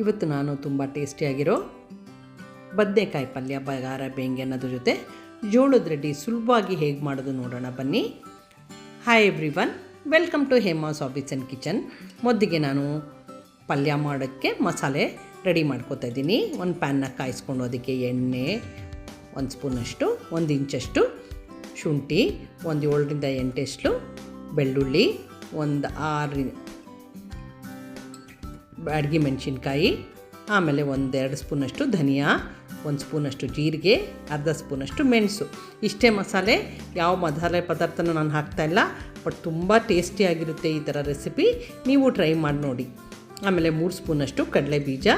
ಇವತ್ತು ನಾನು ತುಂಬ ಟೇಸ್ಟಿಯಾಗಿರೋ ಬದನೆಕಾಯಿ ಪಲ್ಯ ಬಗಾರ ಬೇಂಗೆ ಅನ್ನೋದ್ರ ಜೊತೆ ಜೋಳದ ರೊಟ್ಟಿ ಸುಲಭವಾಗಿ ಹೇಗೆ ಮಾಡೋದು ನೋಡೋಣ ಬನ್ನಿ. Hi everyone, welcome to Hema's hobbies and kitchen. ಮೊದಲಿಗೆ ನಾನು ಪಲ್ಯ ಮಾಡೋಕ್ಕೆ ಮಸಾಲೆ ರೆಡಿ ಮಾಡ್ಕೋತಾ ಇದ್ದೀನಿ. ಒಂದು ಪ್ಯಾನ್ನ ಕಾಯಿಸ್ಕೊಂಡು ಅದಕ್ಕೆ ಎಣ್ಣೆ, 1 ಸ್ಪೂನಷ್ಟು, 1 ಇಂಚಷ್ಟು ಶುಂಠಿ, ಒಂದು 7ರಿಂದ 8 ಎಸ್ಲು ಬೆಳ್ಳುಳ್ಳಿ, ಒಂದು 6 ಬ್ಯಾಡಗಿ ಮೆಣಸಿನ್ಕಾಯಿ, ಆಮೇಲೆ 1-2 ಸ್ಪೂನಷ್ಟು ಧನಿಯಾ, 1 ಸ್ಪೂನಷ್ಟು ಜೀರಿಗೆ, ಅರ್ಧ ಸ್ಪೂನಷ್ಟು ಮೆಣಸು. ಇಷ್ಟೇ ಮಸಾಲೆ. ಯಾವ ಮಸಾಲೆ ಪದಾರ್ಥನೂ ನಾನು ಹಾಕ್ತಾಯಿಲ್ಲ, ಬಟ್ ತುಂಬ ಟೇಸ್ಟಿಯಾಗಿರುತ್ತೆ ಈ ಥರ ರೆಸಿಪಿ. ನೀವು ಟ್ರೈ ಮಾಡಿ ನೋಡಿ. ಆಮೇಲೆ 3 ಸ್ಪೂನಷ್ಟು ಕಡಲೆ ಬೀಜ,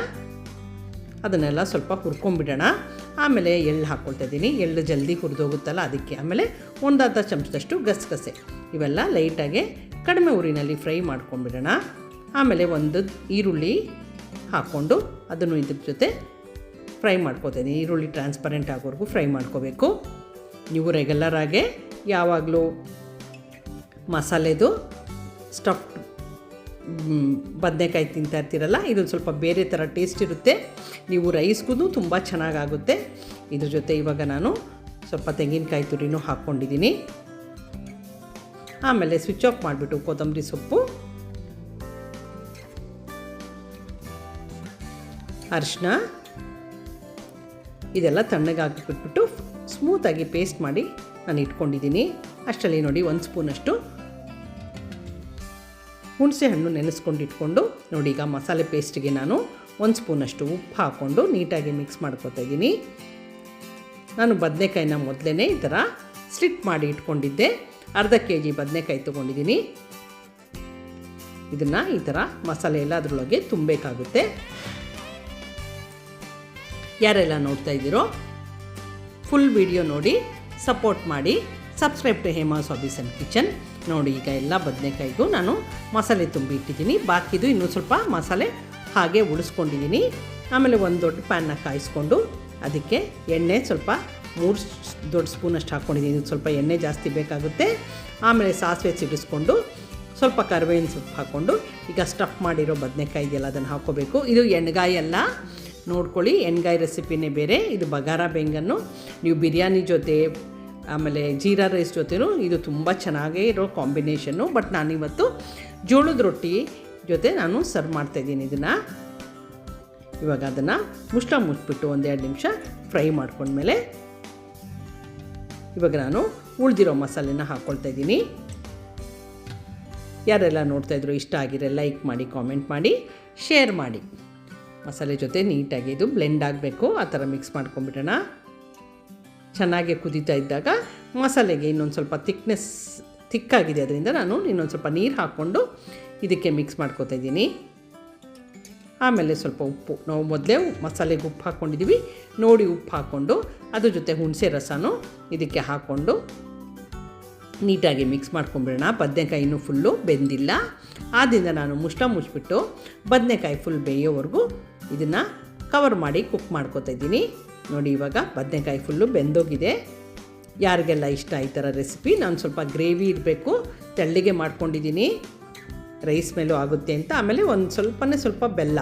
ಅದನ್ನೆಲ್ಲ ಸ್ವಲ್ಪ ಹುರ್ಕೊಂಬಿಡೋಣ. ಆಮೇಲೆ ಎಳ್ಳು ಹಾಕ್ಕೊಳ್ತಾ ಇದ್ದೀನಿ. ಎಳ್ಳು ಜಲ್ದಿ ಹುರಿದೋಗುತ್ತಲ್ಲ ಅದಕ್ಕೆ. ಆಮೇಲೆ 1/2 ಚಮಚದಷ್ಟು ಗಸಗಸೆ. ಇವೆಲ್ಲ ಲೈಟಾಗಿ ಕಡಿಮೆ ಉರಿನಲ್ಲಿ ಫ್ರೈ ಮಾಡ್ಕೊಂಬಿಡೋಣ. ಆಮೇಲೆ 1 ಈರುಳ್ಳಿ ಹಾಕ್ಕೊಂಡು ಅದನ್ನು ಇದ್ರ ಜೊತೆ ಫ್ರೈ ಮಾಡ್ಕೋತೀನಿ. ಈರುಳ್ಳಿ ಟ್ರಾನ್ಸ್ಪರೆಂಟ್ ಆಗೋವರೆಗೂ ಫ್ರೈ ಮಾಡ್ಕೋಬೇಕು. ನೀವು ರೆಗ್ಯುಲರಾಗೆ ಯಾವಾಗಲೂ ಮಸಾಲೆದು ಸ್ಟಫ್ಡ್ ಬದನೆಕಾಯಿ ತಿಂತಾ ಇರ್ತೀರಲ್ಲ, ಇದೊಂದು ಸ್ವಲ್ಪ ಬೇರೆ ಥರ ಟೇಸ್ಟ್ ಇರುತ್ತೆ. ನೀವು ರೈಸ್ಗೂ ತುಂಬ ಚೆನ್ನಾಗಾಗುತ್ತೆ. ಇದ್ರ ಜೊತೆ ಇವಾಗ ನಾನು ಸ್ವಲ್ಪ ತೆಂಗಿನಕಾಯಿ ತುರಿನೂ ಹಾಕ್ಕೊಂಡಿದ್ದೀನಿ. ಆಮೇಲೆ ಸ್ವಿಚ್ ಆಫ್ ಮಾಡಿಬಿಟ್ಟು ಕೊತ್ತಂಬರಿ ಸೊಪ್ಪು, ಅರಿಶಿನ ಇದೆಲ್ಲ ತಣ್ಣಗಾಗಿ ಬಿಟ್ಬಿಟ್ಟು ಸ್ಮೂತಾಗಿ ಪೇಸ್ಟ್ ಮಾಡಿ ನಾನು ಇಟ್ಕೊಂಡಿದ್ದೀನಿ. ಅಷ್ಟರಲ್ಲಿ ನೋಡಿ 1 ಸ್ಪೂನಷ್ಟು ಹುಣಸೆ ಹಣ್ಣು ನೆನೆಸ್ಕೊಂಡು ಇಟ್ಕೊಂಡು ನೋಡಿ. ಈಗ ಮಸಾಲೆ ಪೇಸ್ಟಿಗೆ ನಾನು 1 ಸ್ಪೂನಷ್ಟು ಉಪ್ಪು ಹಾಕ್ಕೊಂಡು ನೀಟಾಗಿ ಮಿಕ್ಸ್ ಮಾಡ್ಕೊತಾ ಇದ್ದೀನಿ. ನಾನು ಬದನೆಕಾಯಿನ ಮೊದಲೇ ಈ ಥರ ಸ್ಲಿಟ್ ಮಾಡಿ ಇಟ್ಕೊಂಡಿದ್ದೆ. ಅರ್ಧ kg ಬದನೆಕಾಯಿ ತೊಗೊಂಡಿದ್ದೀನಿ. ಇದನ್ನು ಈ ಥರ ಮಸಾಲೆ ಎಲ್ಲ ಅದರೊಳಗೆ ತುಂಬಬೇಕಾಗುತ್ತೆ. ಯಾರೆಲ್ಲ ನೋಡ್ತಾ ಇದ್ದೀರೋ ಫುಲ್ ವಿಡಿಯೋ ನೋಡಿ ಸಪೋರ್ಟ್ ಮಾಡಿ. Subscribe to Hema's hobbies and kitchen. ನೋಡಿ, ಈಗ ಎಲ್ಲ ಬದನೆಕಾಯಿಗೂ ನಾನು ಮಸಾಲೆ ತುಂಬಿ ಇಟ್ಟಿದ್ದೀನಿ. ಬಾಕಿದು ಇನ್ನೂ ಸ್ವಲ್ಪ ಮಸಾಲೆ ಹಾಗೆ ಉಳಿಸ್ಕೊಂಡಿದ್ದೀನಿ. ಆಮೇಲೆ 1 ದೊಡ್ಡ ಪ್ಯಾನ್ನ ಕಾಯಿಸ್ಕೊಂಡು ಅದಕ್ಕೆ ಎಣ್ಣೆ ಸ್ವಲ್ಪ 3 ದೊಡ್ಡ ಸ್ಪೂನಷ್ಟು ಹಾಕ್ಕೊಂಡಿದ್ದೀನಿ. ಸ್ವಲ್ಪ ಎಣ್ಣೆ ಜಾಸ್ತಿ ಬೇಕಾಗುತ್ತೆ. ಆಮೇಲೆ ಸಾಸಿವೆ ಸಿಡಿಸ್ಕೊಂಡು ಸ್ವಲ್ಪ ಕರಿಬೇವಿನ ಸೊಪ್ಪು ಹಾಕ್ಕೊಂಡು ಈಗ ಸ್ಟಫ್ ಮಾಡಿರೋ ಬದನೆಕಾಯಿ ಇದೆಯಲ್ಲ ಅದನ್ನು ಹಾಕ್ಕೋಬೇಕು. ಇದು ಎಣ್ಗಾಯಿ ಅಲ್ಲ, ನೋಡ್ಕೊಳ್ಳಿ. ಎಣ್ಗಾಯಿ ರೆಸಿಪಿನೇ ಬೇರೆ. ಇದು ಬಗಾರ ಬೇಂಗನ್ನು ನೀವು ಬಿರಿಯಾನಿ ಜೊತೆ ಆಮೇಲೆ ಜೀರಾ ರೈಸ್ ಜೊತೆನೂ ಇದು ತುಂಬ ಚೆನ್ನಾಗೇ ಇರೋ ಕಾಂಬಿನೇಷನ್ನು. ಬಟ್ ನಾನಿವತ್ತು ಜೋಳದ ರೊಟ್ಟಿ ಜೊತೆ ನಾನು ಸರ್ವ್ ಮಾಡ್ತಾಯಿದ್ದೀನಿ ಇದನ್ನು. ಇವಾಗ ಅದನ್ನು ಮುಚ್ಚಿಬಿಟ್ಟು 1-2 ನಿಮಿಷ ಫ್ರೈ ಮಾಡ್ಕೊಂಡ್ಮೇಲೆ ಇವಾಗ ನಾನು ಉಳಿದಿರೋ ಮಸಾಲೆನ ಹಾಕ್ಕೊಳ್ತಾ ಇದ್ದೀನಿ. ಯಾರೆಲ್ಲ ನೋಡ್ತಾಯಿದ್ರು ಇಷ್ಟ ಆಗಿದ್ರೆ ಲೈಕ್ ಮಾಡಿ, ಕಾಮೆಂಟ್ ಮಾಡಿ, ಶೇರ್ ಮಾಡಿ. ಮಸಾಲೆ ಜೊತೆ ನೀಟಾಗಿ ಇದು ಬ್ಲೆಂಡ್ ಆಗಬೇಕು. ಆ ಥರ ಮಿಕ್ಸ್ ಮಾಡ್ಕೊಂಬಿಡೋಣ. ಚೆನ್ನಾಗಿ ಕುದೀತಾ ಇದ್ದಾಗ ಮಸಾಲೆಗೆ ಇನ್ನೊಂದು ಸ್ವಲ್ಪ ತಿಕ್ಕಾಗಿದೆ, ಅದರಿಂದ ನಾನು ಇನ್ನೊಂದು ಸ್ವಲ್ಪ ನೀರು ಹಾಕ್ಕೊಂಡು ಇದಕ್ಕೆ ಮಿಕ್ಸ್ ಮಾಡ್ಕೊತಾ ಇದ್ದೀನಿ. ಆಮೇಲೆ ಸ್ವಲ್ಪ ಉಪ್ಪು, ನಾವು ಮೊದಲೇ ಮಸಾಲೆಗೆ ಉಪ್ಪು ಹಾಕ್ಕೊಂಡಿದ್ದೀವಿ ನೋಡಿ. ಉಪ್ಪು ಹಾಕ್ಕೊಂಡು ಅದ್ರ ಜೊತೆ ಹುಣಸೆ ರಸನೂ ಇದಕ್ಕೆ ಹಾಕ್ಕೊಂಡು ನೀಟಾಗಿ ಮಿಕ್ಸ್ ಮಾಡ್ಕೊಂಬಿಡೋಣ. ಬದನೆಕಾಯಿ ಇನ್ನೂ ಫುಲ್ಲು ಬೆಂದಿಲ್ಲ, ಆದ್ದರಿಂದ ನಾನು ಮುಚ್ಚಿಬಿಟ್ಟು ಬದನೆಕಾಯಿ ಫುಲ್ ಬೇಯೋವರೆಗೂ ಇದನ್ನು ಕವರ್ ಮಾಡಿ ಕುಕ್ ಮಾಡ್ಕೊತಾ ಇದ್ದೀನಿ. ನೋಡಿ, ಇವಾಗ ಬದನೆಕಾಯಿ ಫುಲ್ಲು ಬೆಂದೋಗಿದೆ. ಯಾರಿಗೆಲ್ಲ ಇಷ್ಟ ಈ ಥರ ರೆಸಿಪಿ, ನಾನು ಸ್ವಲ್ಪ ಗ್ರೇವಿ ಇರಬೇಕು, ತೆಳ್ಳಗೆ ಮಾಡ್ಕೊಂಡಿದ್ದೀನಿ. ರೈಸ್ ಮೇಲೂ ಆಗುತ್ತೆ ಅಂತ. ಆಮೇಲೆ ಸ್ವಲ್ಪ ಬೆಲ್ಲ,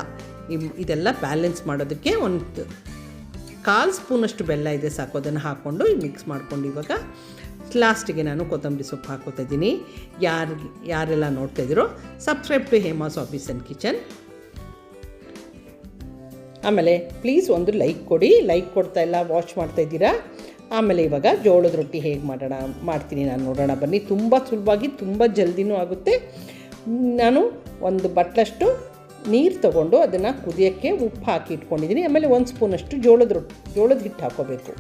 ಇದೆಲ್ಲ ಬ್ಯಾಲೆನ್ಸ್ ಮಾಡೋದಕ್ಕೆ 1/4 ಸ್ಪೂನಷ್ಟು ಬೆಲ್ಲ ಇದೆ ಸಾಕು. ಅದನ್ನು ಹಾಕ್ಕೊಂಡು ಮಿಕ್ಸ್ ಮಾಡ್ಕೊಂಡು ಇವಾಗ ಲಾಸ್ಟಿಗೆ ನಾನು ಕೊತ್ತಂಬರಿ ಸೊಪ್ಪು ಹಾಕೋತಾ ಇದ್ದೀನಿ. ಯಾರೆಲ್ಲ ನೋಡ್ತಾ ಇದ್ದೀರೋ subscribe to Hema's hobbies and kitchen. ಆಮೇಲೆ ಪ್ಲೀಸ್ ಒಂದು ಲೈಕ್ ಕೊಡಿ. ಲೈಕ್ ಕೊಡ್ತಾ ಇಲ್ಲ, ವಾಚ್ ಮಾಡ್ತಾ ಇದ್ದೀರಾ. ಆಮೇಲೆ ಇವಾಗ ಜೋಳದ ರೊಟ್ಟಿ ಹೇಗೆ ಮಾಡ್ತೀನಿ ನಾನು ನೋಡೋಣ ಬನ್ನಿ. ತುಂಬ ಸುಲಭವಾಗಿ, ತುಂಬ ಜಲ್ದಿನೂ ಆಗುತ್ತೆ. ನಾನು 1 ಬಟ್ಲಷ್ಟು ನೀರು ತೊಗೊಂಡು ಅದನ್ನು ಕುದಿಯೋಕ್ಕೆ ಉಪ್ಪು ಹಾಕಿ ಇಟ್ಕೊಂಡಿದ್ದೀನಿ. ಆಮೇಲೆ 1 ಸ್ಪೂನಷ್ಟು ಜೋಳದ ಹಿಟ್ಟು ಹಾಕ್ಕೋಬೇಕು.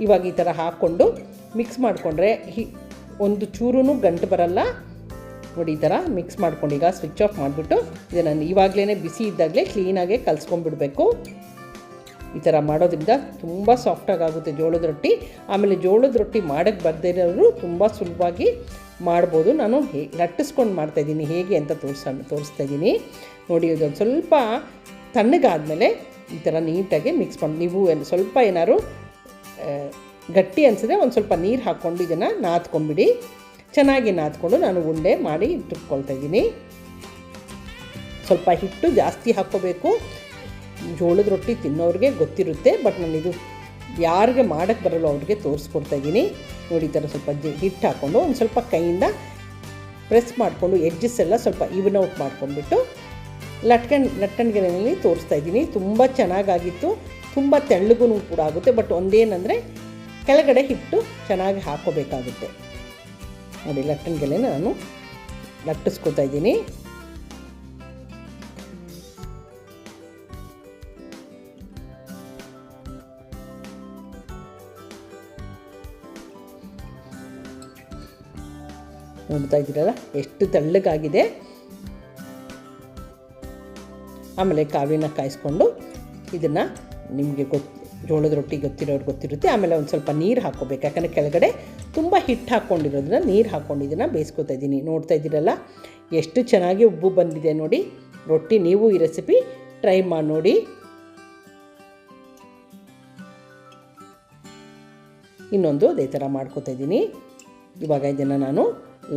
ಇವಾಗ ಈ ಥರ ಹಾಕ್ಕೊಂಡು ಮಿಕ್ಸ್ ಮಾಡಿಕೊಂಡ್ರೆ ಒಂದು ಚೂರೂ ಗಂಟು ಬರಲ್ಲ. ನೋಡಿ, ಈ ಥರ ಮಿಕ್ಸ್ ಮಾಡ್ಕೊಂಡು ಈಗ ಸ್ವಿಚ್ ಆಫ್ ಮಾಡಿಬಿಟ್ಟು ಇದನ್ನು ಇವಾಗಲೇ ಬಿಸಿ ಇದ್ದಾಗಲೇ ಕ್ಲೀನಾಗೆ ಕಲಿಸ್ಕೊಂಡ್ಬಿಡ್ಬೇಕು. ಈ ಥರ ಮಾಡೋದ್ರಿಂದ ತುಂಬ ಸಾಫ್ಟಾಗುತ್ತೆ ಜೋಳದ ರೊಟ್ಟಿ. ಆಮೇಲೆ ಜೋಳದ ರೊಟ್ಟಿ ಮಾಡೋಕ್ಕೆ ಬರದೇ ಇರೋರು ತುಂಬ ಸುಲಭವಾಗಿ ಮಾಡ್ಬೋದು. ನಾನು ಲಟ್ಟಿಸ್ಕೊಂಡು ಮಾಡ್ತಾಯಿದ್ದೀನಿ ಹೇಗೆ ಅಂತ ತೋರಿಸ್ತಾ ಇದ್ದೀನಿ. ನೋಡಿ, ಇದೊಂದು ಸ್ವಲ್ಪ ತಣ್ಣಗಾದಮೇಲೆ ಈ ಥರ ನೀಟಾಗಿ ಮಿಕ್ಸ್ ಮಾಡಿ, ನೀವು ಸ್ವಲ್ಪ ಏನಾದ್ರು ಗಟ್ಟಿ ಅನಿಸಿದ್ರೆ ಒಂದು ಸ್ವಲ್ಪ ನೀರು ಹಾಕ್ಕೊಂಡು ಇದನ್ನು ನಾದ್ಕೊಂಬಿಡಿ. ಚೆನ್ನಾಗಿ ನಾದ್ಕೊಂಡು ನಾನು ಉಂಡೆ ಮಾಡಿ ಇಟ್ಕೊಳ್ತಾ ಇದ್ದೀನಿ. ಸ್ವಲ್ಪ ಹಿಟ್ಟು ಜಾಸ್ತಿ ಹಾಕ್ಕೋಬೇಕು. ಜೋಳದ ರೊಟ್ಟಿ ತಿನ್ನೋರಿಗೆ ಗೊತ್ತಿರುತ್ತೆ, ಬಟ್ ನಾನಿದು ಯಾರಿಗೆ ಮಾಡೋಕ್ಕೆ ಬರಲ್ಲ ಅವ್ರಿಗೆ ತೋರಿಸ್ಕೊಡ್ತಾಯಿದ್ದೀನಿ. ನೋಡಿ ಈ ಥರ ಸ್ವಲ್ಪ ಹಿಟ್ಟು ಹಾಕ್ಕೊಂಡು ಒಂದು ಸ್ವಲ್ಪ ಕೈಯಿಂದ ಪ್ರೆಸ್ ಮಾಡಿಕೊಂಡು ಎಡ್ಜಸ್ ಎಲ್ಲ ಸ್ವಲ್ಪ ಈವನ್ ಔಟ್ ಮಾಡ್ಕೊಂಡ್ಬಿಟ್ಟು ಲಟ್ಟಣಿಗೆಯಲ್ಲಿ ತೋರಿಸ್ತಾಯಿದ್ದೀನಿ. ತುಂಬ ಚೆನ್ನಾಗಾಗಿತ್ತು, ತುಂಬ ತೆಳ್ಳಗೂ ಕೂಡ ಆಗುತ್ತೆ. ಬಟ್ ಒಂದೇನಂದರೆ ಕೆಳಗಡೆ ಹಿಟ್ಟು ಚೆನ್ನಾಗಿ ಹಾಕ್ಕೋಬೇಕಾಗುತ್ತೆ. ನೋಡಿ ಲಟ್ಟಣಿಗೆಲೆ ನಾನು ಲಟ್ಟಿಸ್ಕೊತಾ ಇದ್ದೀನಿ. ನೋಡ್ತಾ ಇದ್ದೀರಲ್ಲ ಎಷ್ಟು ತೆಳ್ಳಗಾಗಿದೆ. ಆಮೇಲೆ ಕಾವಿನ ಕಾಯಿಸ್ಕೊಂಡು ಇದನ್ನು ನಿಮಗೆ ಜೋಳದ ರೊಟ್ಟಿ ಗೊತ್ತಿರೋರು ಗೊತ್ತಿರುತ್ತೆ. ಆಮೇಲೆ ಒಂದು ಸ್ವಲ್ಪ ನೀರು ಹಾಕ್ಕೋಬೇಕು, ಯಾಕಂದರೆ ಕೆಳಗಡೆ ತುಂಬ ಹಿಟ್ಟು ಹಾಕ್ಕೊಂಡಿರೋದನ್ನ ನೀರು ಹಾಕ್ಕೊಂಡು ಇದನ್ನು ಬೇಯಿಸ್ಕೊತಾ ಇದ್ದೀನಿ. ನೋಡ್ತಾ ಇದ್ದೀರಲ್ಲ ಎಷ್ಟು ಚೆನ್ನಾಗಿ ಉಬ್ಬು ಬಂದಿದೆ ನೋಡಿ ರೊಟ್ಟಿ. ನೀವು ಈ ರೆಸಿಪಿ ಟ್ರೈ ಮಾಡಿ ನೋಡಿ. ಇನ್ನೊಂದು ಅದೇ ಥರ ಮಾಡ್ಕೊತಾ ಇದ್ದೀನಿ. ಇವಾಗ ಇದನ್ನು ನಾನು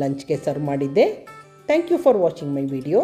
ಲಂಚ್ಗೆ ಸರ್ವ್ ಮಾಡಿದ್ದೆ. Thank you for watching my video.